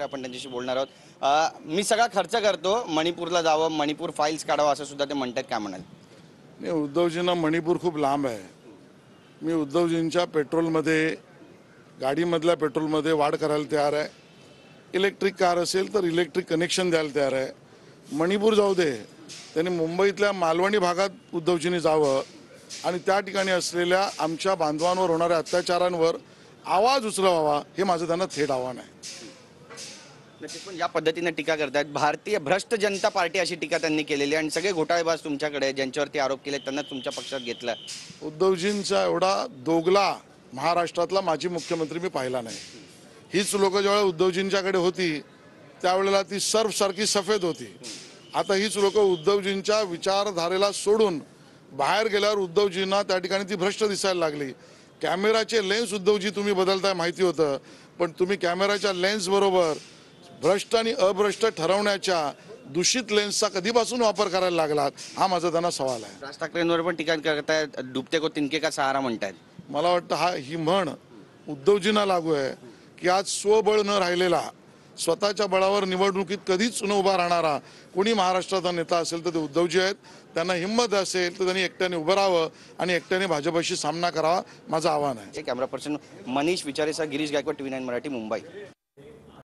आपण त्यांच्याशी बोलणार आहोत। मी सगळा खर्च करतो, मणिपूरला जावं, मणिपूर फाईल्स काढावं असं सुद्धा ते म्हणतात, काय म्हणाल? नाही, उद्धवजींना मणिपूर खूप लांब आहे। मी उद्धवजींच्या पेट्रोलमध्ये, गाडीमधल्या पेट्रोलमध्ये वाढ करायला तयार आहे। इलेक्ट्रिक कार असेल तर इलेक्ट्रिक कनेक्शन द्यायला तयार आहे। मणिपूर जाऊ दे, त्यांनी मुंबईतल्या मालवणी भागात उद्धवजींनी जावं आणि त्या ठिकाणी असलेल्या आमच्या बांधवांवर होणाऱ्या अत्याचारांवर आवाज उचलावा, हे माझं त्यांना थेट आव्हान आहे। नक्कीच, पण या पद्धतीने टीका करतायत, भारतीय भ्रष्ट जनता पार्टी अशी टीका त्यांनी केलेली आहे आणि सगळे घोटाळेबाज तुमच्याकडे ज्यांच्यावरती आरोप केले त्यांना तुमच्या पक्षात घेतलं। उद्धवजींचा एवढा दोगला महाराष्ट्रातला माजी मुख्यमंत्री मी पाहिला नाही। हीच लोक ज्यावेळेला उद्धवजींच्याकडे होती त्यावेळेला ती सर्फसारखी सफेद होती। आता हीच लोक उद्धवजींच्या विचारधारेला सोडून बाहेर गेल्यावर उद्धवजींना त्या ठिकाणी ती भ्रष्ट दिसायला लागली। कॅमेराचे लेन्स उद्धवजी तुम्ही बदलताय माहिती होतं, पण तुम्ही कॅमेराच्या लेन्स बरोबर भ्रष्ट आणि अभ्रष्ट ठरवण्याच्या दूषित लेन्सचा कधीपासून वापर करायला लागलात, हा माझा त्यांना सवाल आहे। राज ठाकरेंवर पण टीका करतायत, डुबते को तिनके का सहारा म्हणतायत। मला वाटतं ही म्हण उद्धवजींना लागू आहे की आज स्वबळ न राहिलेला, स्वतःच्या बळावर निवडणुकीत कधीच न उभा राहणारा कोणी महाराष्ट्राचा नेता असेल तर ते उद्धवजी आहेत। त्यांना हिंमत असेल तर त्यांनी एकट्याने उभं राहावं आणि एकट्याने भाजपशी सामना करावा, माझं आव्हान आहे। कॅमेरा पर्सन मनीष विचारेचा, गिरीश गायकवाड, TV9 मराठी, मुंबई।